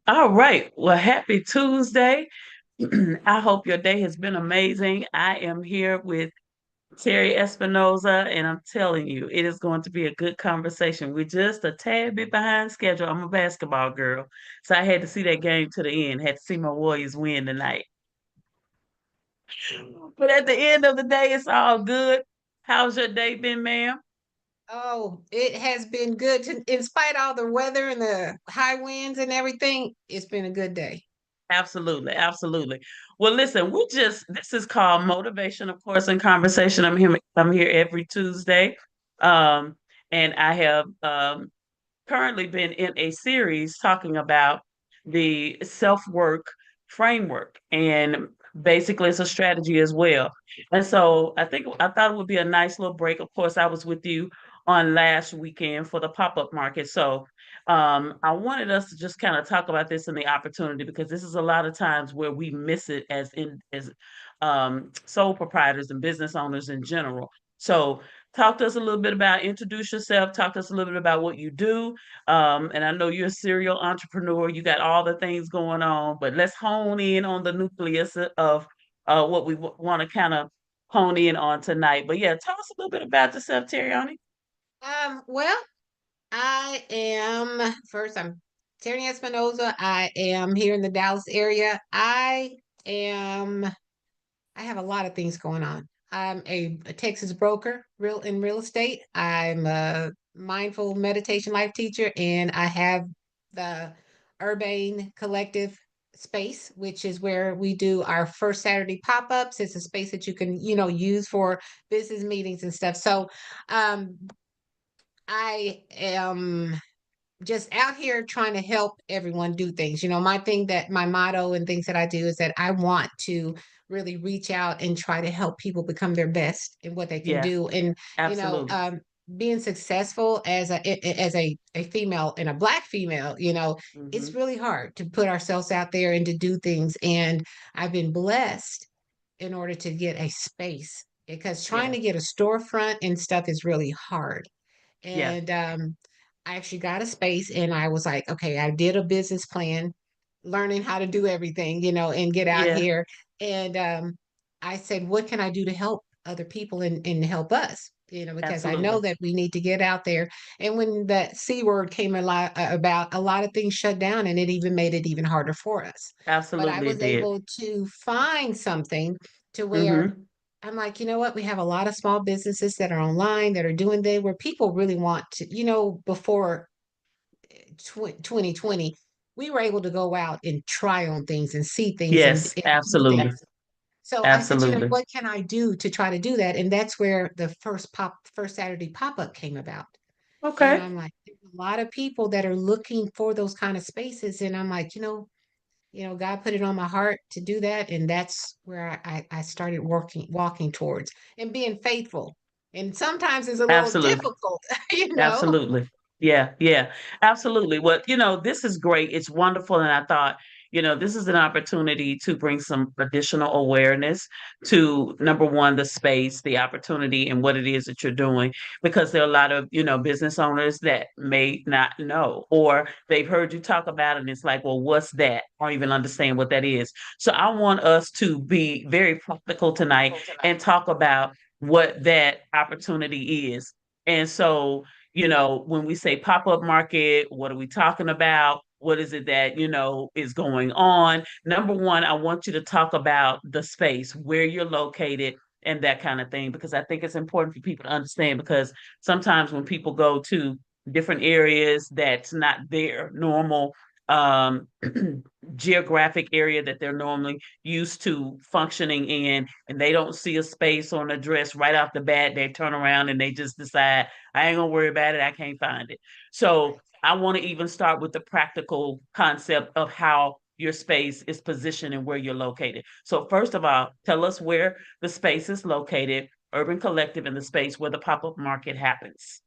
All right. Well, happy Tuesday. I hope your day has been amazing. I am here with Terry Espinoza, and I'm telling you, it is going to be a good conversation. We're just a tad bit behind schedule. I'm a basketball girl, so I had to see that game to the end, had to see my Warriors win tonight. But at the end of the day, it's all good. How's your day been, ma'am? Oh, it has been good in spite of all the weather and the high winds and everything. It's been a good day. Absolutely, absolutely. Well, listen, this is called motivation, of course, and conversation. I'm here every Tuesday. Um, and I have currently been in a series talking about the self-work framework. And basically it's a strategy as well. And so I thought it would be a nice little break. Of course, I was with you on last weekend for the pop-up market. So I wanted us to just kind of talk about this in the opportunity because this is a lot of times where we miss it as sole proprietors and business owners in general. So talk to us a little bit about introduce yourself, talk to us a little bit about what you do. And I know you're a serial entrepreneur, you got all the things going on, but let's hone in on the nucleus of what we want to kind of hone in on tonight. But yeah, tell us a little bit about yourself, Terriani. Well, I am first. I'm Terry Espinoza. I am here in the Dallas area. Am. I have a lot of things going on. I'm a Texas broker, real estate. I'm a mindful meditation life teacher, and I have the Urbane Collective space, which is where we do our first Saturday pop-ups. It's a space that you can, use for business meetings and stuff. So, um, I am just out here trying to help everyone do things. My motto and things that I do is that I want to really reach out and try to help people become their best in what they can Yeah, do. And, you know, absolutely. um, being successful as a female and a black female, it's Hmm. really hard to put ourselves out there and to do things. And I've been blessed in order to get a space because trying Yeah, to get a storefront and stuff is really hard. yeah, And I actually got a space and I was like, okay, I did a business plan, learning how to do everything, and get out yeah, here. And I said, what can I do to help other people and help us? Because I know absolutely. that we need to get out there. And when that C word came about, a lot of things shut down and it even made it even harder for us. But I Absolutely it was did. able to find something to where Hmm. I'm like, you know what? We have a lot of small businesses that are online that are doing they where people really want to, before 2020, we were able to go out and try on things and see things and, Yes, and do absolutely. things. So I said, Absolutely. what can I do to try to do that? And that's where the first Saturday pop up came about. And Okay. I'm like, there's a lot of people that are looking for those kind of spaces. And I'm like, God put it on my heart to do that, and that's where I started walking towards and being faithful. And sometimes it's a little Absolutely. difficult, you know. Absolutely. Yeah, yeah, absolutely. Well, this is great. It's wonderful. And I thought, this is an opportunity to bring some additional awareness to number one, the space, the opportunity, and what it is that you're doing, because there are a lot of, business owners that may not know, or they've heard you talk about it and it's like, well, what's that? I don't even understand what that is. So I want us to be very practical tonight and talk about what that opportunity is. And so, when we say pop-up market, what are we talking about? What is it that, is going on? Number one, I want you to talk about the space, where you're located, and that kind of thing, because I think it's important for people to understand. Because sometimes when people go to different areas that's not their normal um geographic area that they're normally used to functioning in, and they don't see a space or an address right off the bat, they turn around and they just decide, I ain't gonna worry about it. I can't find it. So I want to even start with the practical concept of how your space is positioned and where you're located. So first of all, tell us where the space is located, Urban Collective, in the space where the pop-up market happens.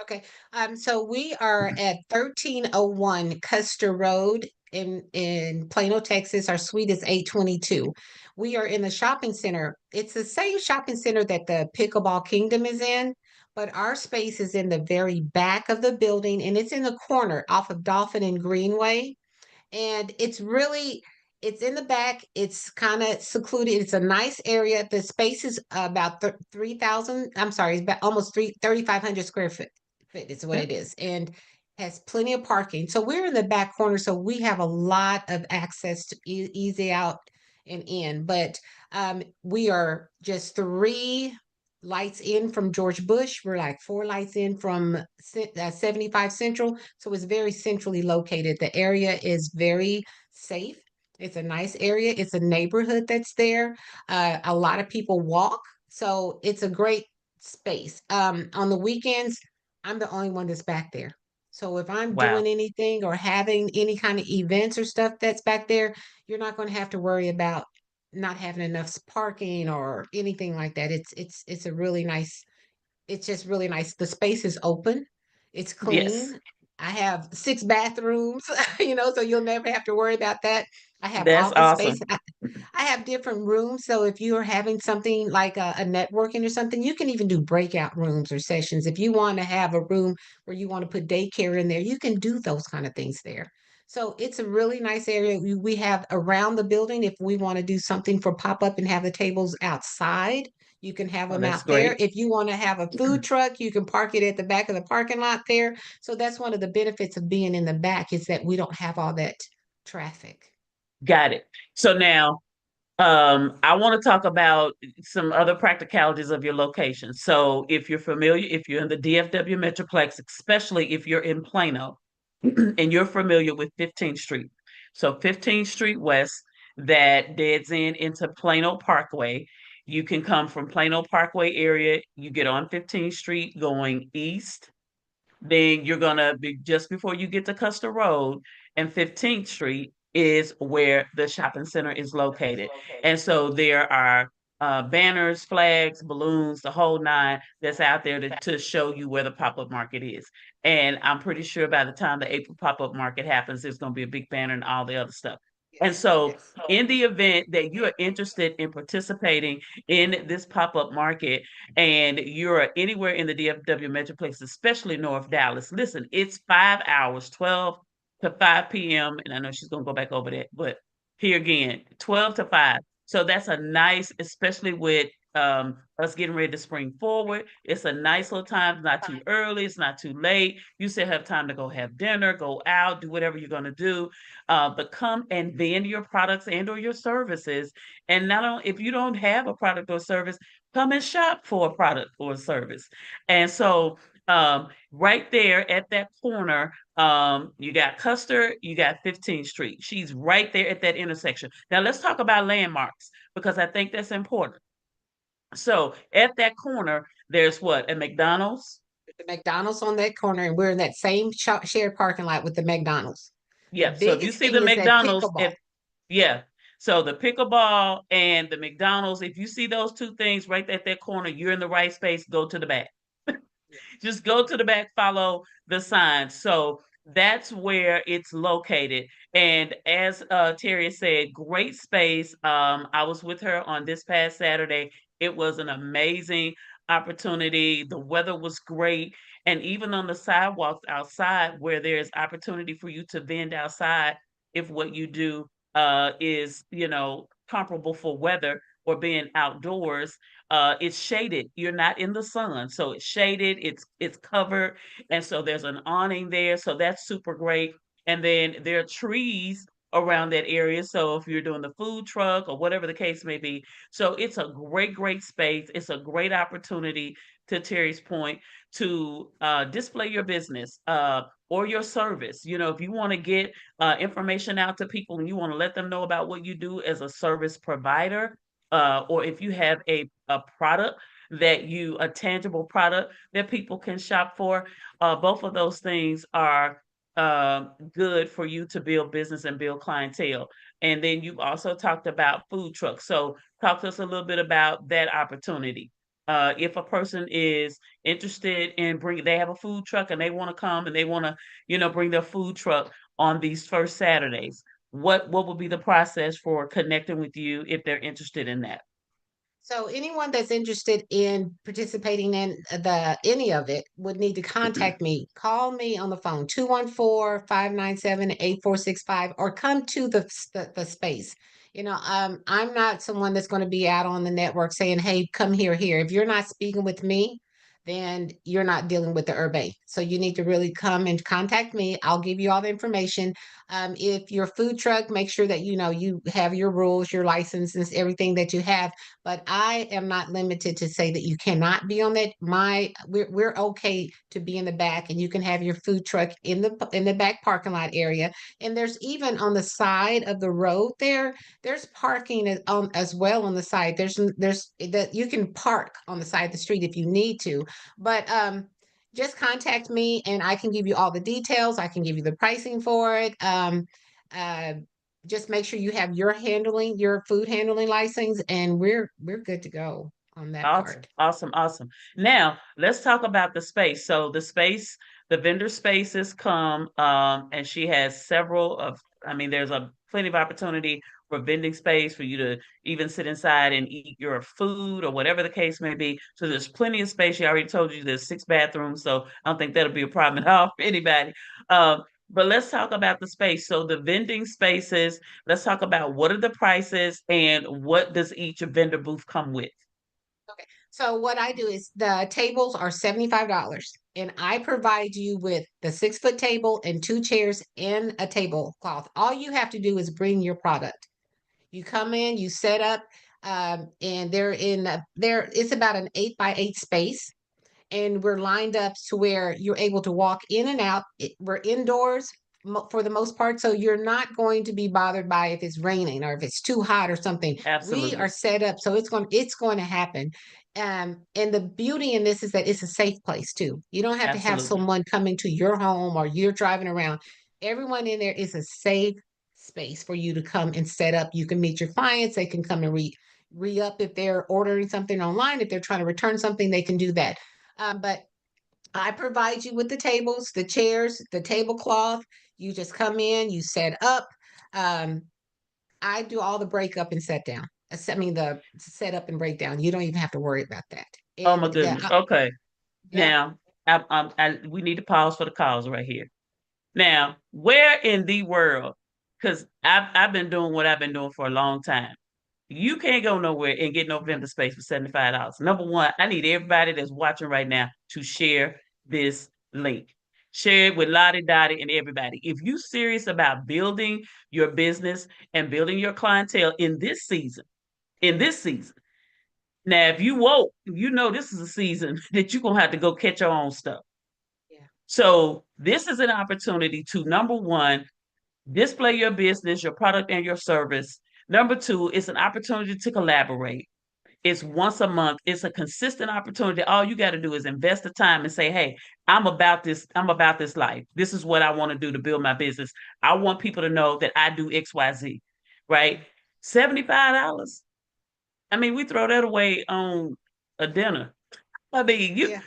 Okay. So we are at 1301 Custer Road in Plano, Texas. Our suite is 822. We are in the shopping center. It's the same shopping center that the Pickleball Kingdom is in, but our space is in the very back of the building and it's in the corner off of Dolphin and Greenway. and it's in the back. It's kind of secluded. It's a nice area. The space is about 3,000. I'm sorry, it's about almost 3,500 square foot is what Okay. it is, and has plenty of parking. So we're in the back corner, so we have a lot of access to easy out and in. But we are just 3 lights in from George Bush. We're like 4 lights in from 75 Central. So it's very centrally located. The area is very safe. It's a nice area. It's a neighborhood that's there. A lot of people walk. So it's a great space. On the weekends, I'm the only one that's back there. So if I'm doing Wow. anything or having any kind of events or stuff that's back there, you're not going to have to worry about not having enough parking or anything like that. It's a really nice, it's just really nice. The space is open. It's Yes. clean. I have 6 bathrooms, so you'll never have to worry about that. I have That's office space. awesome. I have different rooms. So if you are having something like a networking or something, you can even do breakout rooms or sessions. If you want to have a room where you want to put daycare in there, you can do those kind of things there. So it's a really nice area. We have around the building. If we want to do something for pop up and have the tables outside, you can have Oh, them that's out there. great. If you want to have a food truck, you can park it at the back of the parking lot there. So that's one of the benefits of being in the back is that we don't have all that traffic. Got it. So now, I want to talk about some other practicalities of your location. So, if you're familiar, if you're in the DFW Metroplex, especially if you're in Plano and you're familiar with 15th Street. So, 15th Street West, that deads in into Plano Parkway. You can come from Plano Parkway area, you get on 15th Street going east, then you're gonna be just before you get to Custer Road and 15th Street is where the shopping center is located. And so there are banners, flags, balloons, the whole nine that's out there to show you where the pop-up market is. And I'm pretty sure by the time the April pop-up market happens, there's going to be a big banner and all the other stuff. And Yes, so yes. in the event that you are interested in participating in this pop-up market, and you're anywhere in the DFW Metroplex, especially North Dallas, listen, it's 5 hours, 12 to 5 p.m. And I know she's going to go back over that, but here again, 12 to 5. So that's a nice, especially with us getting ready to spring forward. It's a nice little time, not too early, it's not too late. You still have time to go have dinner, go out, do whatever you're going to do. But come and vend your products and or your services. And not only if you don't have a product or service, come and shop for a product or a service. And so right there at that corner, you got Custer, you got 15th Street. She's right there at that intersection. Now let's talk about landmarks because I think that's important. So at that corner, there's what? A McDonald's? The McDonald's on that corner, and we're in that same shared parking lot with the McDonald's. The Yeah. So if you biggest see thing the is that McDonald's, pickleball. if yeah. So the pickleball and the McDonald's, if you see those two things right at that corner, you're in the right space. Go to the back. Just go to the back, follow the signs. So that's where it's located. And as Terry said, great space. I was with her on this past Saturday. It was an amazing opportunity. The weather was great. And even on the sidewalks outside, where there's opportunity for you to vend outside, if what you do is, comparable for weather or being outdoors, it's shaded. You're not in the sun, so it's shaded. It's covered, and so there's an awning there. So that's super great. And then there are trees around that area. So if you're doing the food truck or whatever the case may be, so it's a great space. It's a great opportunity. To Terry's point, to display your business or your service. If you want to get information out to people and you want to let them know about what you do as a service provider, or if you have a product a tangible product that people can shop for, both of those things are good for you to build business and build clientele. And then you also talked about food trucks. So talk to us a little bit about that opportunity. If a person is interested in they have a food truck and they want to come and they want to, bring their food truck on these first Saturdays, what would be the process for connecting with you if they're interested in that? So anyone that's interested in participating in the any of it would need to contact me. Call me on the phone 214-597-8465, or come to the space. I'm not someone that's going to be out on the network saying, "Hey, come here." If you're not speaking with me, then you're not dealing with the urban. So you need to really come and contact me. I'll give you all the information. If your food truck, make sure that you have your rules, your licenses, everything that you have. But I am not limited to say that you cannot be on that. We're okay to be in the back, and you can have your food truck in the back parking lot area. And there's even on the side of the road there's parking as well on the side. There's that you can park on the side of the street if you need to. But just contact me and I can give you all the details. I can give you the pricing for it. Uh, just make sure you have your food handling license, and we're good to go on that Awesome, part. awesome, awesome. Now let's talk about the space. So the vendor spaces come, and she has several of. I mean, there's a plenty of opportunity for vending space for you to even sit inside and eat your food or whatever the case may be. So there's plenty of space. She already told you there's 6 bathrooms, so I don't think that'll be a problem at all for anybody. But let's talk about the space. So the vending spaces. Let's talk about what are the prices and what does each vendor booth come with. Okay. So what I do is the tables are $75, and I provide you with the 6 foot table and 2 chairs and a tablecloth. All you have to do is bring your product. You come in, you set up, and there. It's about an 8 by 8 space, and we're lined up to where you're able to walk in and out. We're indoors for the most part, so you're not going to be bothered by if it's raining or if it's too hot or something. We are Absolutely. set up so it's going to happen. And the beauty in this is that it's a safe place too. You don't have to have Absolutely. someone coming to your home or you're driving around. Everyone in there is a safe space for you to come and set up. You can meet your clients. They can come and re-up if they're ordering something online. If they're trying to return something, they can do that. But I provide you with the tables, the chairs, the tablecloth. You just come in, you set up. Um, I do all the breakup and set down. I mean, the set up and breakdown. You don't even have to worry about that. Oh my And goodness. Okay. yep, Now, we need to pause for the cause right here. Now, where in the world? Because I've been doing what I've been doing for a long time. You can't go nowhere and get no vendor space for $75. Number one, I need everybody that's watching right now to share this link. Share it with Lottie Dottie and everybody. If you serious about building your business and building your clientele in this season. Now, if you woke, you know this is a season that you're gonna have to go catch your own stuff. yeah, So this is an opportunity to number one, display your business, your product, and your service. Number two, it's an opportunity to collaborate. It's once a month. It's a consistent opportunity. All you got to do is invest the time and say, "Hey, I'm about this. I'm about this life. This is what I want to do to build my business. I want people to know that I do XYZ." Right? $75. I mean, we throw that away on a dinner. I mean, you yeah.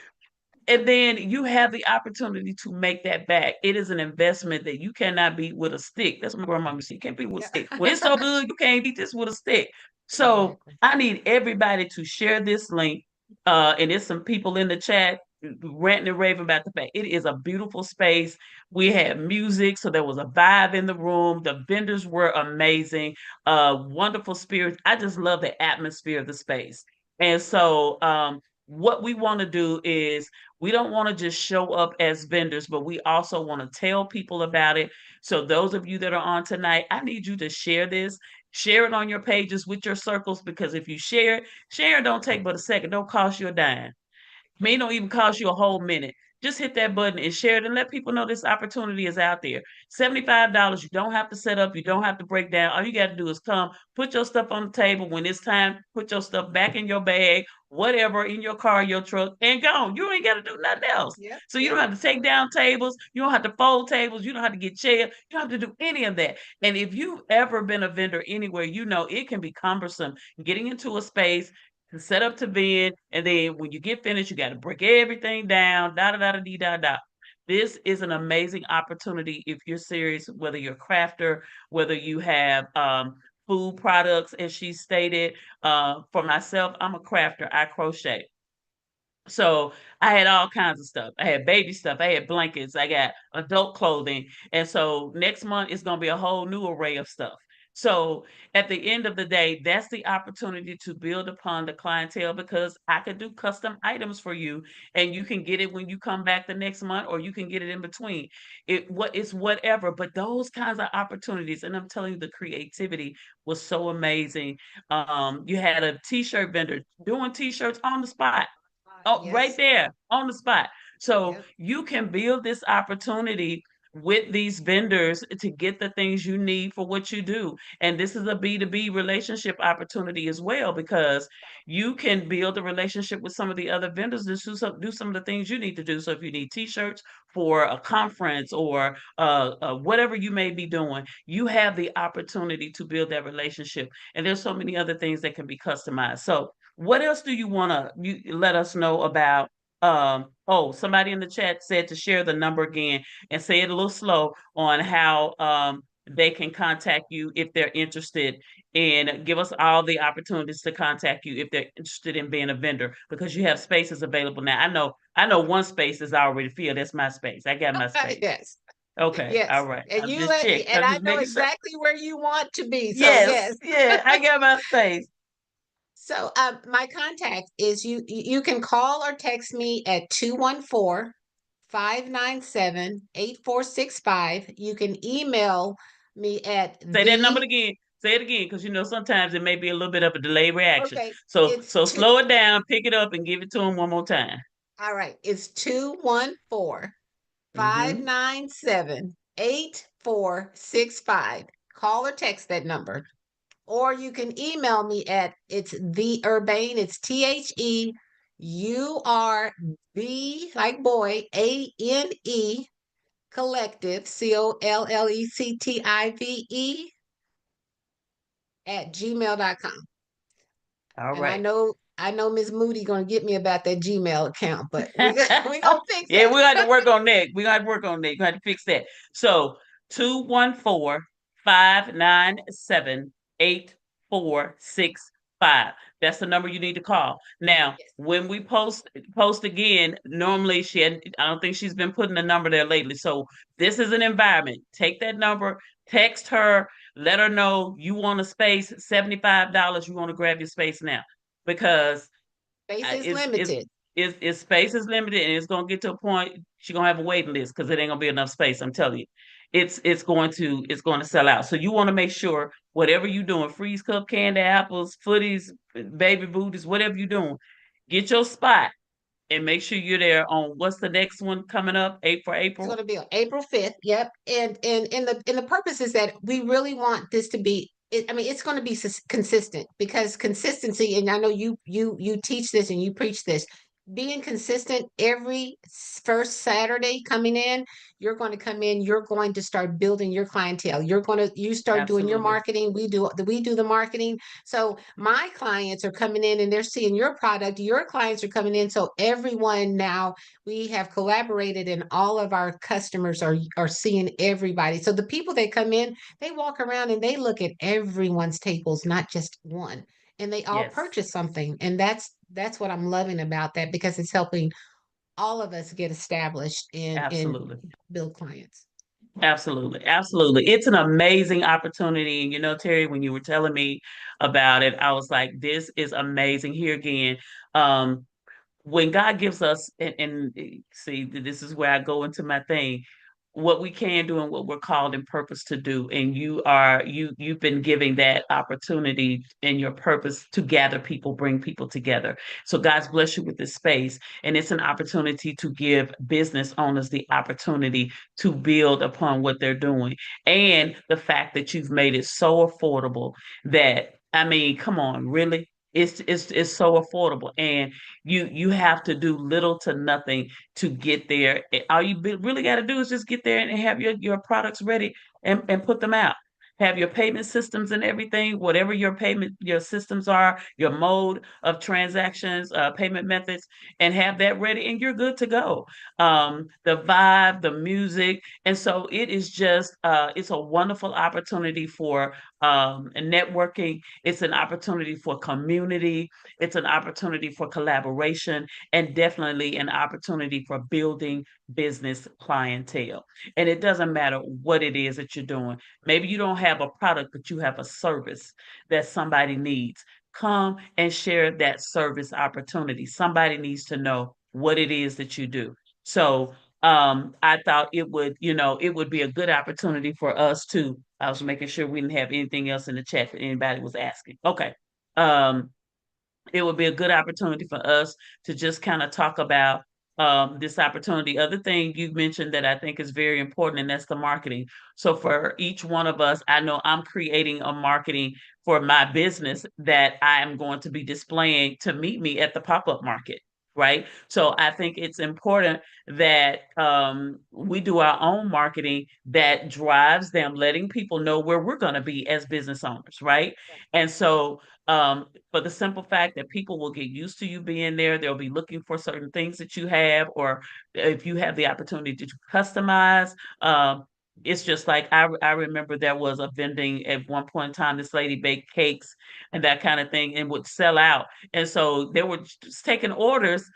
and then you have the opportunity to make that back. It is an investment that you cannot beat with a stick. That's what my grandma used to say. You can't beat with a Yeah. stick. When it's so good, you can't beat this with a stick. So Exactly. I need everybody to share this link. And there's some people in the chat ranting and raving about the fact it is a beautiful space. We had music, so there was a vibe in the room. The vendors were amazing. Wonderful spirits. I just love the atmosphere of the space. And so what we want to do is we don't want to just show up as vendors, but we also want to tell people about it. So, those of you that are on tonight, I need you to share this. Share it on your pages with your circles because if you share it don't take but a second. Don't cost you a dime. May not even cost you a whole minute. Just hit that button and share it and let people know this opportunity is out there. $75. You don't have to set up. You don't have to break down. All you got to do is come, put your stuff on the table. When it's time, put your stuff back in your bag, whatever, in your car, your truck, and go. You ain't got to do nothing else. Yep. So you don't Yep. have to take down tables. You don't have to fold tables. You don't have to get chairs. You don't have to do any of that. And if you've ever been a vendor anywhere, you know it can be cumbersome getting into a space to set up to vend, and then when you get finished, you got to break everything down. Da da da da da da. This is an amazing opportunity if you're serious, whether you're a crafter, whether you have food products, as she stated. For myself, I'm a crafter. I crochet. So I had all kinds of stuff. I had baby stuff. I had blankets. I got adult clothing. And so next month it's going to be a whole new array of stuff. So at the end of the day, that's the opportunity to build upon the clientele because I could do custom items for you and you can get it when you come back the next month or you can get it in between. It's whatever, but those kinds of opportunities, and I'm telling you, the creativity was so amazing. You had a t-shirt vendor doing t-shirts on the spot. Oh, right Yes. there on the spot. So Yep. you can build this opportunity with these vendors to get the things you need for what you do. And this is a B2B relationship opportunity as well because you can build a relationship with some of the other vendors to do some of the things you need to do. So if you need t-shirts for a conference or whatever you may be doing, you have the opportunity to build that relationship. And there's so many other things that can be customized. So what else do you want to you let us know about? Oh, somebody in the chat said to share the number again and say it a little slow on how they can contact you if they're interested and give us all the opportunities to contact you if they're interested in being a vendor because you have spaces available now. I know one space is already filled. That's my space. I got my space. Yes. Okay, all Yes. right. And I'm you just let checking. and I'm I just know making sure. exactly where you want to be. So Yes, yes. yeah, I got my space. So my contact is you can call or text me at 214-597-8465. You can email me at Say that number the again. Say it again, because sometimes it may be a little bit of a delay reaction. okay, So it's so two slow it down, pick it up, and give it to them one more time. all right, it's 214 five Mm-hmm. nine seven 8465. Call or text that number. Or you can email me at it's the urbane, it's THEUR like boy, ANE collective, COLLECTIVE at gmail.com. All And right. I know Miss Moody gonna get me about that Gmail account, but we gonna fix Yeah, that. we got to work on that. We got to work on that. You got to fix that. So 214-597-8465. That's the number you need to call. Now, Yes. when we post again, normally I don't think she's been putting the number there lately. So this is an environment. Take that number, text her, let her know you want a space, $75. You want to grab your space now because Space is it's it's limited. it's space is limited and it's gonna get to a point she's gonna have a waiting list because it ain't gonna be enough space. I'm telling you, it's going to sell out. So you want to make sure whatever you're doing, freeze cup, candy apples, footies, baby booties, whatever you're doing, get your spot and make sure you're there on what's the next one coming up? It's April. going to be on April 5th. Yep. And the purpose is that we really want this to be I mean it's going to be consistent because consistency and I know you teach this and you preach this. Being consistent every first Saturday coming in, you're going to come in, you're going to start building your clientele. You start doing your Absolutely. marketing, we do the marketing. So my clients are coming in and they're seeing your product, your clients are coming in. So everyone now we have collaborated and all of our customers are seeing everybody. So the people that come in, they walk around and they look at everyone's tables, not just one. And they all Yes. purchase something. And that's what I'm loving about that because it's helping all of us get established and Absolutely. build clients. Absolutely. Absolutely. It's an amazing opportunity. And Terry, when you were telling me about it, I was like, this is amazing. Here again, um, when God gives us, and see, this is where I go into my thing, what we can do and what we're called and purpose to do. And you've been giving that opportunity in your purpose to gather people, bring people together. So God's blessed you with this space. And it's an opportunity to give business owners the opportunity to build upon what they're doing. And the fact that you've made it so affordable that I mean, come on, really? It's so affordable and you have to do little to nothing to get there. All you really got to do is just get there and have your products ready and put them out. Have your payment systems and everything, whatever your systems are, your mode of transactions, payment methods, and have that ready, and you're good to go. The vibe, the music, and so it is just it's a wonderful opportunity for and networking. It's an opportunity for community. It's an opportunity for collaboration, and definitely an opportunity for building business clientele. And it doesn't matter what it is that you're doing. Maybe you don't have a product, but you have a service that somebody needs. Come and share that service opportunity. Somebody needs to know what it is that you do. So I thought it would, it would be a good opportunity for us to. I was making sure we didn't have anything else in the chat that anybody was asking. Okay. Um, it would be a good opportunity for us to just kind of talk about this opportunity. Other thing you mentioned that I think is very important, and that's the marketing. So for each one of us, I know I'm creating a marketing for my business that I am going to be displaying to meet me at the pop-up market. Right. So I think it's important that we do our own marketing that drives them, letting people know where we're going to be as business owners. Right. And so for the simple fact that people will get used to you being there. They'll be looking for certain things that you have, or if you have the opportunity to customize. It's just like I remember there was a vending at one point in time. This lady baked cakes and that kind of thing, and would sell out. And so they were just taking orders,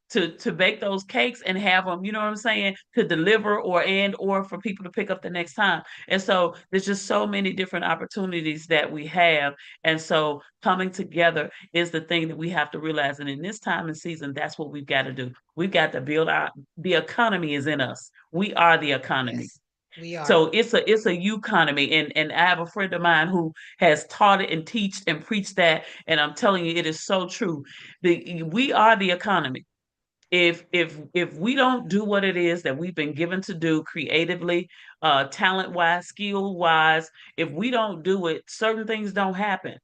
to bake those cakes and have them, you know what I'm saying, to deliver or for people to pick up the next time. And so there's just so many different opportunities that we have, and so coming together is the thing that we have to realize. And in this time and season, that's what we've got to do. We've got to build the economy is in us. We are the economy. Yes, we are. So it's a economy. And I have a friend of mine who has taught it and teached and preached that. And I'm telling you, it is so true. We are the economy. If we don't do what it is that we've been given to do creatively, talent wise, skill wise, if we don't do it, certain things don't happen.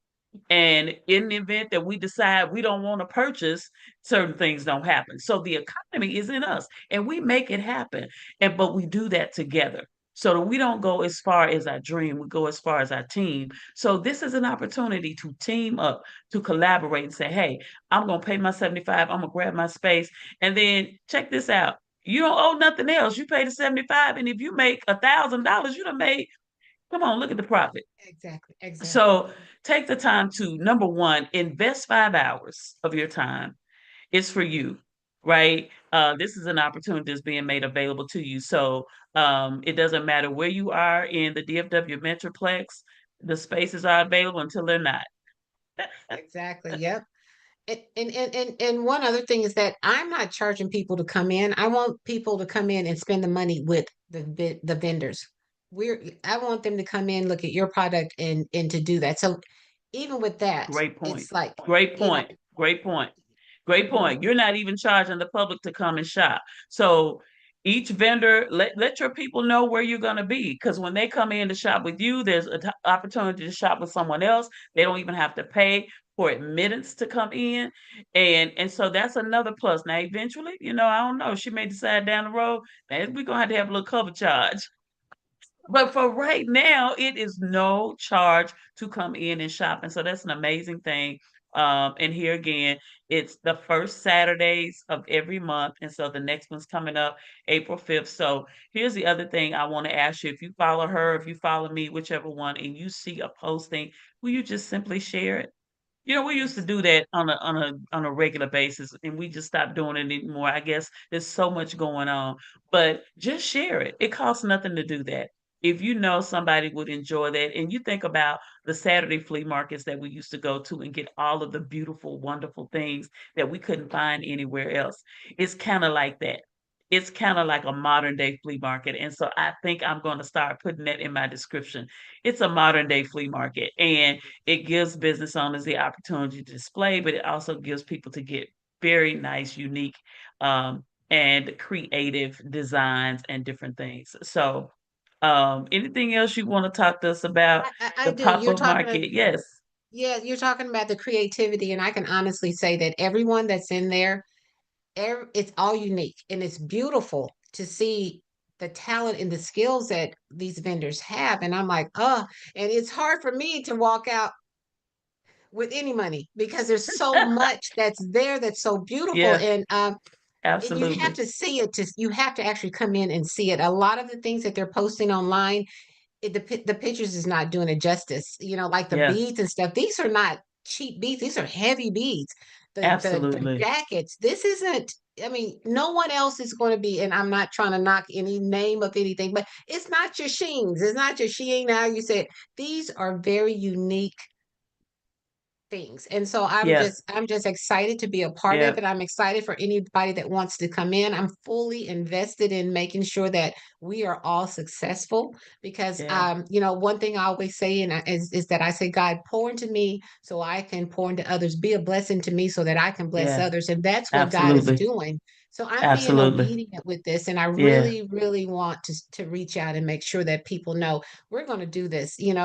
And in the event that we decide we don't want to purchase, certain things don't happen. So the economy is in us and we make it happen. But we do that together. So that we don't go as far as our dream, we go as far as our team. So this is an opportunity to team up, to collaborate and say, hey, I'm gonna pay my 75, I'm gonna grab my space. And then check this out. You don't owe nothing else. You pay the 75. And if you make $1,000, you done made, come on, look at the profit. Exactly, exactly. So take the time to, number one, invest 5 hours of your time. It's for you, right? This is an opportunity that's being made available to you. So it doesn't matter where you are in the DFW Metroplex, the spaces are available until they're not. Exactly. Yep. And one other thing is that I'm not charging people to come in. I want people to come in and spend the money with the vendors. I want them to come in, look at your product, and to do that. So even with that, Great point. it's like, Great you know, point. Great point. Great mhm, point. You're not even charging the public to come and shop. So each vendor, let your people know where you're going to be. Because when they come in to shop with you, there's an opportunity to shop with someone else. They don't even have to pay for admittance to come in. And so that's another plus. Now, eventually, I don't know. She may decide down the road that we're going to have a little cover charge. But for right now, it is no charge to come in and shop. And so that's an amazing thing. And here again, it's the first Saturdays of every month. And so the next one's coming up April 5th. So here's the other thing I want to ask you. If you follow her, if you follow me, whichever one, and you see a posting, will you just simply share it? We used to yes, do that on a regular basis, and we just stopped doing it anymore. I guess there's so much going on, but just share it. It costs nothing to do that. If you know somebody would enjoy that, and you think about the Saturday flea markets that we used to go to and get all of the beautiful, wonderful things that we couldn't find anywhere else, it's kind of like that. It's kind of like a modern day flea market. And so I think I'm going to start putting that in my description. It's a modern day flea market. And it gives business owners the opportunity to display, but it also gives people to get very nice, unique, and creative designs and different things. So, anything else you want to talk to us about I the do. pop You're up talking. market? Yes, Yeah, you're talking about the creativity, and I can honestly say that everyone that's in there, it's all unique and it's beautiful to see the talent and the skills that these vendors have. And I'm like, oh, and it's hard for me to walk out with any money because there's so much that's there that's so beautiful. yeah, And you have absolutely. to see it, you have to actually come in and see it. A lot of the things that they're posting online, the pictures is not doing it justice. Like the Yeah, beads and stuff. These are not cheap beads. These are heavy beads. The absolutely. jackets. This isn't. I mean, no one else is going to be. And I'm not trying to knock any name of anything, but it's not your Sheens. It's not your Sheen. Now you said these are very unique things. And so Yeah, I'm just excited to be a part of yeah, it. I'm excited for anybody that wants to come in. I'm fully invested in making sure that we are all successful because yeah, one thing I always say is that I say, God, pour into me so I can pour into others. Be a blessing to me so that I can bless yeah, others. And that's what God is absolutely, doing. So I'm being absolutely. obedient with this, and I Yeah, really, really want to reach out and make sure that people know we're going to do this, and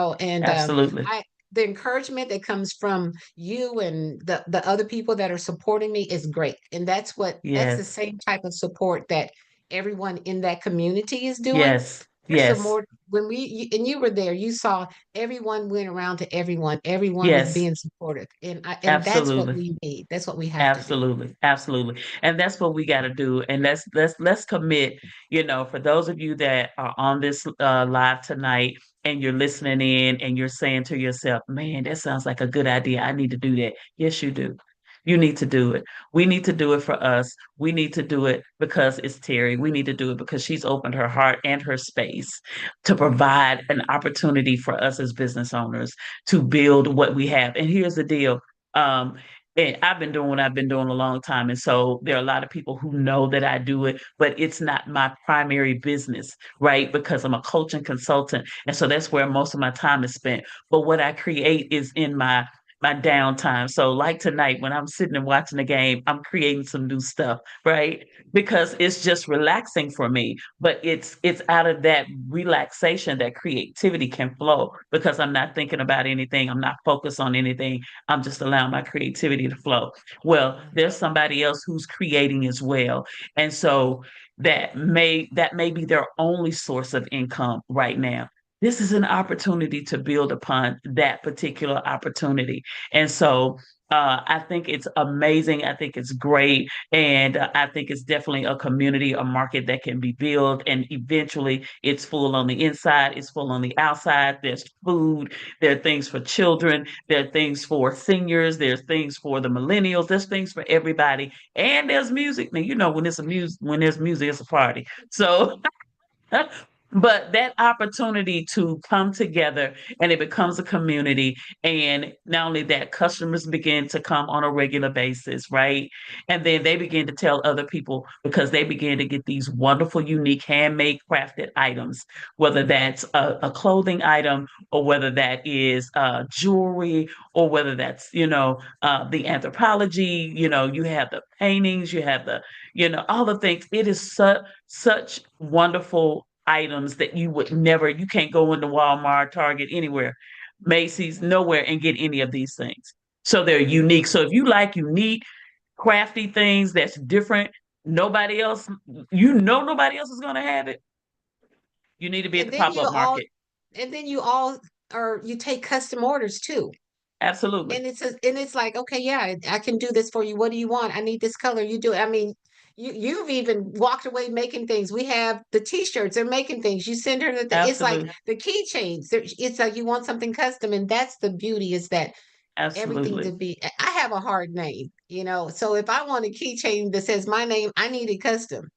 absolutely. I the encouragement that comes from you and the other people that are supporting me is great. And that's the Yes, same type of support that everyone in that community is doing. yes, There's some yes, more when and you were there, you saw everyone went around to everyone. Everyone was yes, being supportive. And that's what absolutely. we need. That's what we have to do. Absolutely, absolutely. And that's what we got to do. And let's commit, for those of you that are on this live tonight and you're listening in and you're saying to yourself, "Man, that sounds like a good idea. I need to do that." Yes, you do. You need to do it. We need to do it for us. We need to do it because it's Terry. We need to do it because she's opened her heart and her space to provide an opportunity for us as business owners to build what we have. And here's the deal. Um, and I've been doing what I've been doing a long time. And so there are a lot of people who know that I do it, but it's not my primary business, right? Because I'm a coach and consultant. And so that's where most of my time is spent. But what I create is in my downtime. So like tonight when I'm sitting and watching the game, I'm creating some new stuff, right? Because it's just relaxing for me. But it's out of that relaxation that creativity can flow because I'm not thinking about anything. I'm not focused on anything. I'm just allowing my creativity to flow. Well, there's somebody else who's creating as well. And so that may be their only source of income right now. This is an opportunity to build upon that particular opportunity. And so I think it's amazing. I think it's great. And I think it's definitely a community, a market that can be built. And eventually it's full on the inside, it's full on the outside. There's food, there are things for children, there are things for seniors, there's things for the millennials, there's things for everybody. And there's music. Now, when there's music, it's a party. So but that opportunity to come together and it becomes a community, and not only that, customers begin to come on a regular basis, right? And then they begin to tell other people because they begin to get these wonderful unique handmade crafted items, whether that's a clothing item or whether that is jewelry or whether that's the anthropology. You have the paintings, you have the all the things. It is such wonderful items that you can't go into Walmart, Target, anywhere, Macy's, nowhere and get any of these things. So they're unique. So if you like unique, crafty things that's different, nobody else, nobody else is going to have it. You need to be at And the then pop you up all market. and then you all or you take custom orders too. Absolutely. And it's like, okay, yeah, I can do this for you. What do you want? I need this color. You do it. I mean, you've even walked away making things. We have the t-shirts, they're making things. You send her it's like Absolutely. the keychains. It's like you want something custom, and that's the beauty is that everything to Absolutely. be I have a hard name, so if I want a keychain that says my name, I need it custom.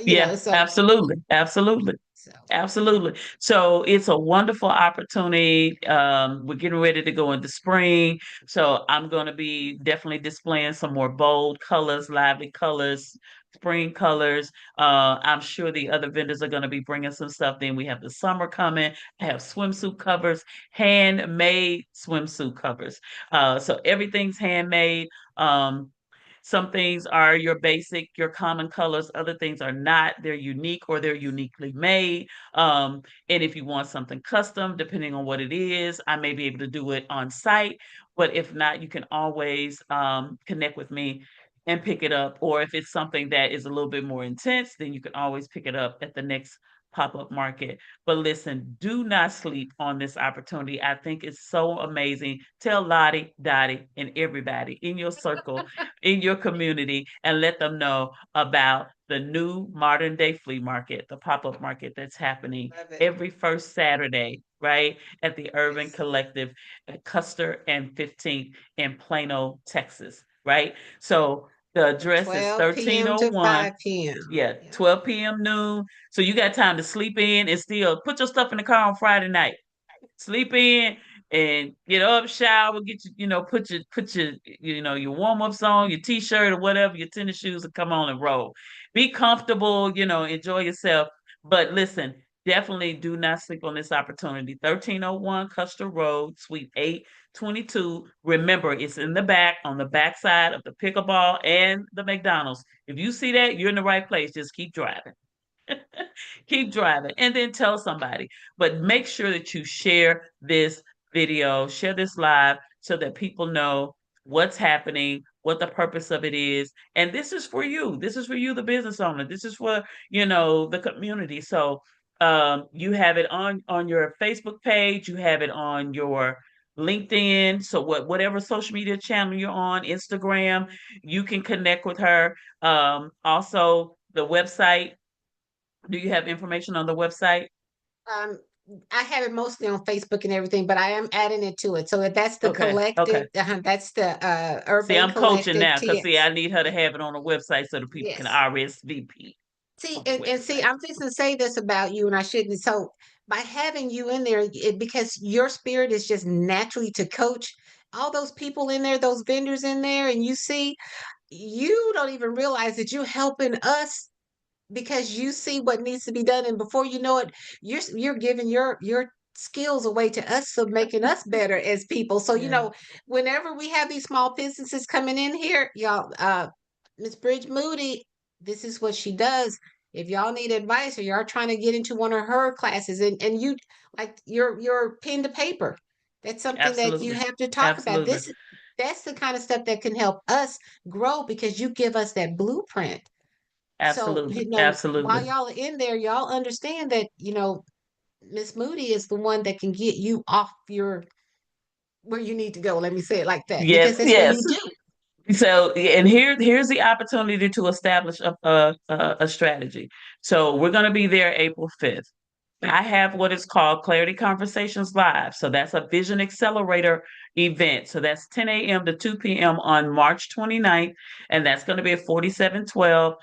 Yeah, absolutely. Absolutely. So Absolutely. So it's a wonderful opportunity. We're getting ready to go into spring. So I'm going to be definitely displaying some more bold colors, lively colors, spring colors. I'm sure the other vendors are going to be bringing some stuff. Then we have the summer coming. I have swimsuit covers, handmade swimsuit covers. So everything's handmade. Some things are your basic, your common colors. Other things are not. They're unique or they're uniquely made. And if you want something custom, depending on what it is, I may be able to do it on site. But if not, you can always connect with me and pick it up. Or if it's something that is a little bit more intense, then you can always pick it up at the next pop-up market. But listen, do not sleep on this opportunity. I think it's so amazing. Tell Lottie, Dottie, and everybody in your circle, in your community, and let them know about the new modern day flea market, the pop-up market that's happening Love it. every first Saturday, right? At the Urban Yes. Collective at Custer and 15th in Plano, Texas, right? So the From address is 12 p.m. to 1301. 5 p.m. Yeah, Yeah. 12 p.m. noon. So you got time to sleep in and still put your stuff in the car on Friday night. Sleep in and get up, shower, get you, put your, your warm ups on, your t-shirt or whatever, your tennis shoes, and come on and roll. Be comfortable, enjoy yourself. But listen, definitely do not sleep on this opportunity. 1301 Custer Road, Suite 822. Remember, it's in the back, on the back side of the pickleball and the McDonald's. If you see that, you're in the right place. Just keep driving. Keep driving and then tell somebody. But make sure that you share this video, share this live so that people know what's happening, what the purpose of it is. And this is for you. This is for you, the business owner. This is for, the community. So you have it on your Facebook page, you have it on your LinkedIn. So whatever social media channel you're on, Instagram, you can connect with her. Also the website, do you have information on the website? Um, I have it mostly on Facebook and everything, but I am adding it to it. So if that's the Okay, collective, okay. that's the See, Urban I'm coaching Collective now because see, I TX. need her to Yeah. have it on the website so the people can Yes. RSVP See, on the and see, website. I'm fixing to say this about you, and I shouldn't. So by having you in there, because your spirit is just naturally to coach all those people in there, those vendors in there, and you see, you don't even realize that you're helping us because you see what needs to be done, and before you know it, you're giving your skills away to us, so making us better as people. So Yeah, whenever we have these small businesses coming in here, y'all, Miss Bridge Moody, this is what she does. If y'all need advice or y'all trying to get into one of her classes, and you like your pen to paper, that's something that you absolutely. have to talk about. Absolutely. That's the kind of stuff that can help us grow because you give us that blueprint. So, Absolutely. while Absolutely. y'all are in there, y'all understand that, Miss Moody is the one that can get you off your where you need to go. Let me say it like that, Yes, because that's what yes. you do. So, and here's the opportunity to establish a strategy. So we're going to be there April 5th. I have what is called Clarity Conversations Live. So that's a Vision Accelerator event. So that's 10 a.m. to 2 p.m. on March 29th. And that's going to be at 4712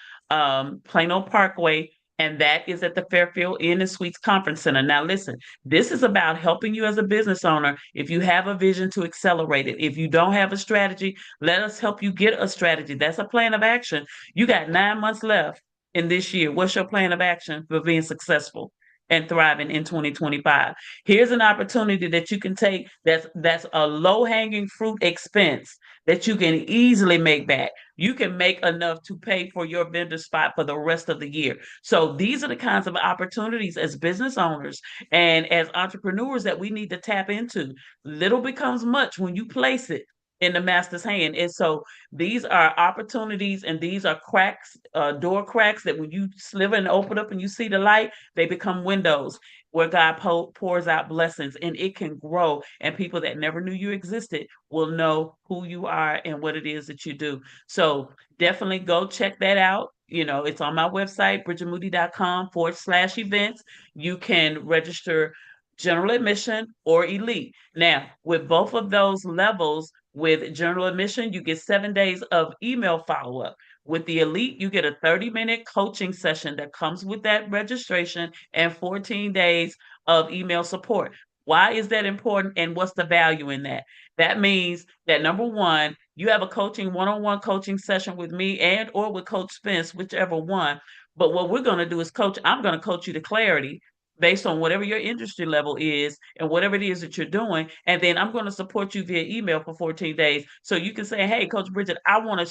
Plano Parkway. And that is at the Fairfield Inn and Suites Conference Center. Now, listen, this is about helping you as a business owner. If you have a vision to accelerate it, if you don't have a strategy, let us help you get a strategy. That's a plan of action. You got 9 months left in this year. What's your plan of action for being successful and thriving in 2025? Here's an opportunity that you can take that's a low-hanging fruit expense that you can easily make back. You can make enough to pay for your vendor spot for the rest of the year. So these are the kinds of opportunities as business owners and as entrepreneurs that we need to tap into. Little becomes much when you place it in the master's hand. And so these are opportunities and these are cracks, door cracks that when you sliver and open up and you see the light, they become windows where God pours out blessings and it can grow. And people that never knew you existed will know who you are and what it is that you do. So definitely go check that out. It's on my website, bridgetmoody.com/events. You can register general admission or elite. Now, with both of those levels, with general admission, you get 7 days of email follow up. With the elite, you get a 30-minute coaching session that comes with that registration and 14 days of email support. Why is that important and what's the value in that? That means that number one, you have a coaching one-on-one coaching session with me and or with Coach Spence, whichever one. But what we're going to do is I'm going to coach you to clarity based on whatever your industry level is and whatever it is that you're doing. And then I'm going to support you via email for 14 days. So you can say, hey, Coach Bridget, I want to,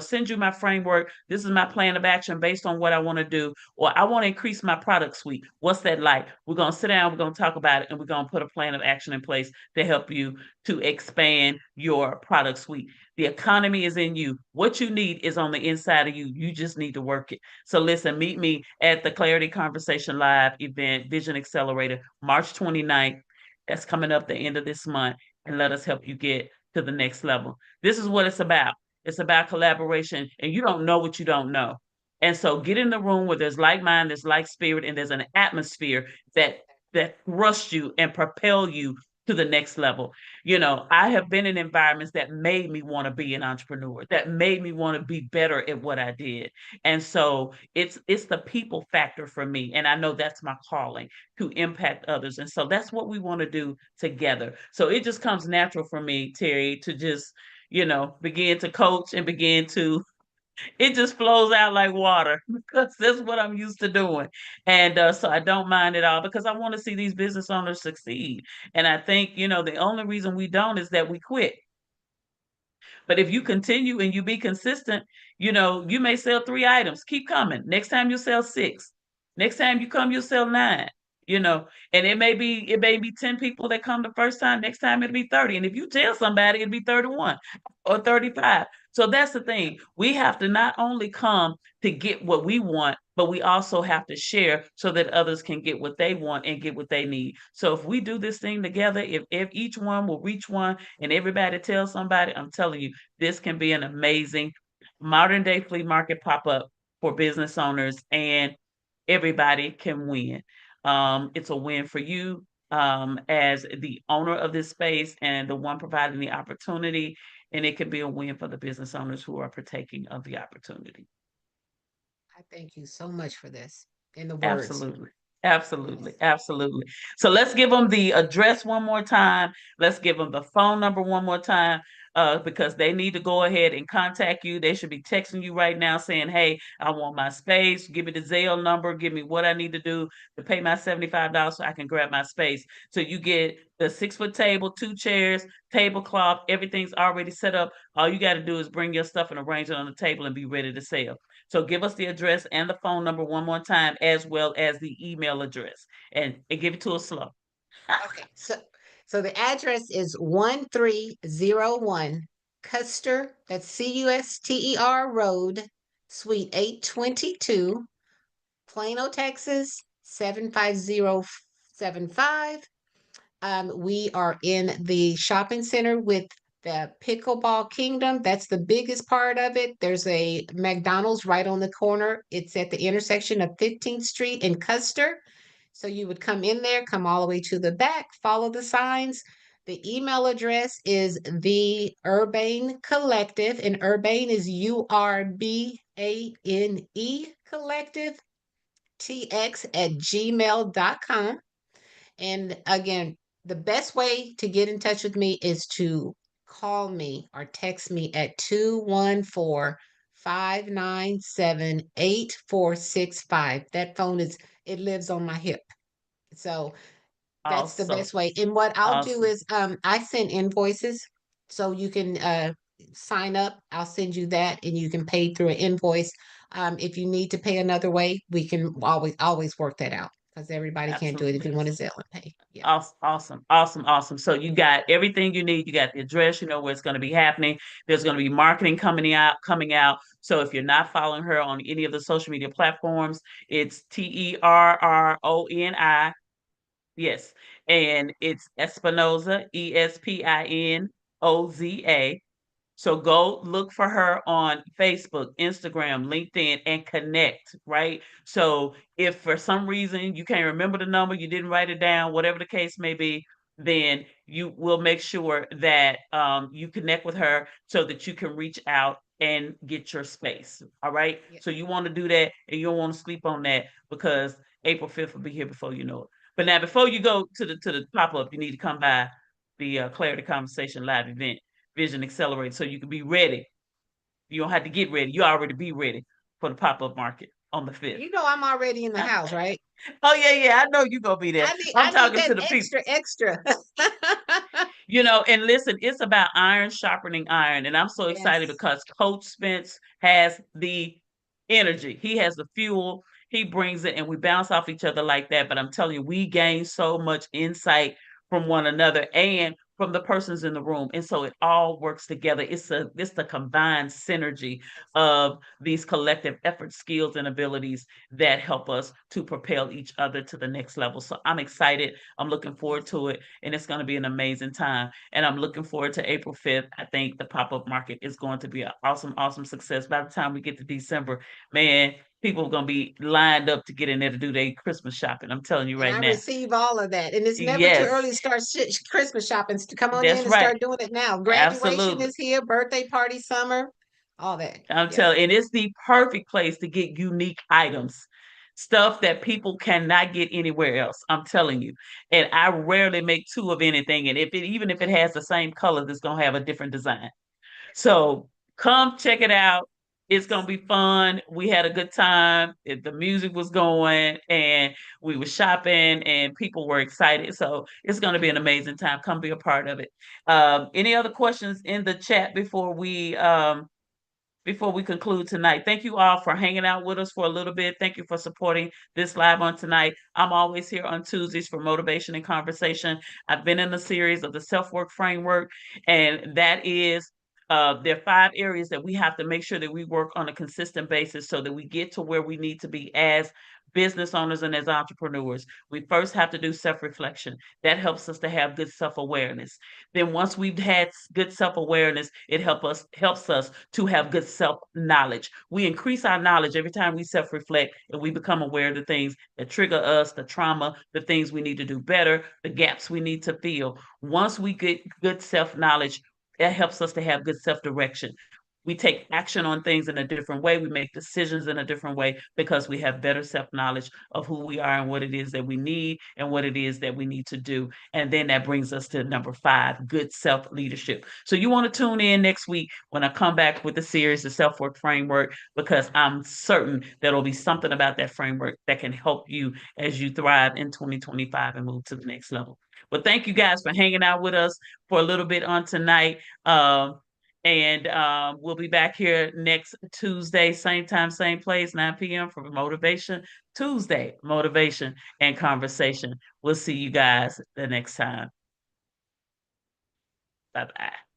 send you my framework. This is my plan of action based on what I want to do. Or I want to increase my product suite. What's that like? We're going to sit down, we're going to talk about it, and we're going to put a plan of action in place to help you to expand your product suite. The economy is in you. What you need is on the inside of you. You just need to work it. So listen, meet me at the Clarity Conversation Live event, Vision Accelerator, March 29th. That's coming up the end of this month. And let us help you get to the next level. This is what it's about. It's about collaboration, and you don't know what you don't know. And so get in the room where there's like mind, there's like spirit, and there's an atmosphere that thrusts you and propel you to the next level. I have been in environments that made me want to be an entrepreneur, that made me want to be better at what I did. And so it's the people factor for me. And I know that's my calling, to impact others. And so that's what we want to do together. So it just comes natural for me, Terry, to just, begin to coach and begin to it just flows out like water because that's what I'm used to doing. And so I don't mind at all because I want to see these business owners succeed. And I think, the only reason we don't is that we quit. But if you continue and you be consistent, you may sell 3 items. Keep coming. Next time you sell 6. Next time you come, you'll sell 9. And it may be 10 people that come the first time. Next time it'll be 30. And if you tell somebody, it'll be 31 or 35. So that's the thing. We have to not only come to get what we want, but we also have to share so that others can get what they want and get what they need. So if we do this thing together, if each one will reach one and everybody tells somebody, I'm telling you, this can be an amazing modern day flea market pop up for business owners, and everybody can win. It's a win for you as the owner of this space and the one providing the opportunity, and it can be a win for the business owners who are partaking of the opportunity. I thank you so much for this and the words. Absolutely. Absolutely. Yes. Absolutely. So let's give them the address one more time. Let's give them the phone number one more time because they need to go ahead and contact you. They should be texting you right now saying, hey, I want my space. Give me the Zelle number. Give me what I need to do to pay my $75 so I can grab my space. So you get the 6-foot table, 2 chairs, tablecloth. Everything's already set up. All you got to do is bring your stuff and arrange it on the table and be ready to sell. So give us the address and the phone number one more time, as well as the email address, and give it to us slow. Okay. So the address is 1301 Custer, that's Custer Road, Suite 822, Plano, Texas 75075. We are in the shopping center with the Pickleball Kingdom. That's the biggest part of it. There's a McDonald's right on the corner. It's at the intersection of 15th Street and Custer. So you would come in there, come all the way to the back, follow the signs. The email address is the Urbane Collective, and Urbane is Urbane Collective tx@gmail.com. And again, the best way to get in touch with me is to call me or text me at 214-597-8465. That phone it lives on my hip. So that's the Awesome. best way. And what I'll do Awesome. is I send invoices so you can sign up. I'll send you that and you can pay through an invoice. If you need to pay another way, we can always work that out because everybody can't do it if Absolutely. you want to Zelle and pay. Yeah. Awesome, awesome, awesome, awesome. So you got everything you need. You got the address. You know where it's going to be happening. There's going to be marketing coming out. So if you're not following her on any of the social media platforms, it's Terroni. Yes, and it's Espinoza, Espinoza. So go look for her on Facebook, Instagram, LinkedIn, and connect, right? So if for some reason you can't remember the number, you didn't write it down, whatever the case may be, then you will make sure that you connect with her so that you can reach out and get your space. All right. Yeah. So you want to do that and you don't want to sleep on that because April 5th will be here before you know it. But now before you go to the pop-up, you need to come by the Clarity Conversation live event. Vision Accelerate so you can be ready. You don't have to get ready. You already be ready for the pop-up market on the 5th. You know I'm already in the house, right? Oh yeah, yeah. I know you gonna be there. I'm I need talking that to the people. extra. And listen, it's about iron sharpening iron. And I'm so excited Yes. because Coach Spence has the energy. He has the fuel. He brings it and we bounce off each other like that. But I'm telling you, we gain so much insight from one another and from the persons in the room. And so it all works together. It's the combined synergy of these collective effort, skills, and abilities that help us to propel each other to the next level. So I'm excited. I'm looking forward to it, and it's going to be an amazing time. And I'm looking forward to April 5th. I think the pop-up market is going to be an awesome, awesome success. By the time we get to December, man, people are going to be lined up to get in there to do their Christmas shopping. I'm telling you And right I now. receive all of that. And it's never too Yes, early to start Christmas shopping. To come on that's in and right. start doing it now. Graduation Absolutely. is here, birthday party, summer, all that. I'm Yep. telling, and it's the perfect place to get unique items, stuff that people cannot get anywhere else. I'm telling you. And I rarely make two of anything. And even if it has the same color, it's gonna have a different design. So come check it out. It's gonna be fun. We had a good time. The music was going, and we were shopping, and people were excited. So it's gonna be an amazing time. Come be a part of it. Any other questions in the chat before we conclude tonight? Thank you all for hanging out with us for a little bit. Thank you for supporting this live on tonight. I'm always here on Tuesdays for motivation and conversation. I've been in a series of the self work framework, and that is. There are 5 areas that we have to make sure that we work on a consistent basis so that we get to where we need to be as business owners and as entrepreneurs. We first have to do self reflection. That helps us to have good self awareness. Then once we've had good self-awareness, it helps us to have good self-knowledge. We increase our knowledge every time we self-reflect and we become aware of the things that trigger us, the trauma, the things we need to do better, the gaps we need to fill. Once we get good self-knowledge, it helps us to have good self-direction. We take action on things in a different way. We make decisions in a different way because we have better self knowledge of who we are and what it is that we need and what it is that we need to do. And then that brings us to number 5, good self leadership. So you want to tune in next week when I come back with the series, the self work framework, because I'm certain there'll be something about that framework that can help you as you thrive in 2025 and move to the next level. Well, thank you guys for hanging out with us for a little bit on tonight. And we'll be back here next Tuesday, same time, same place, 9 p.m. for Motivation Tuesday, Motivation and Conversation. We'll see you guys the next time. Bye bye.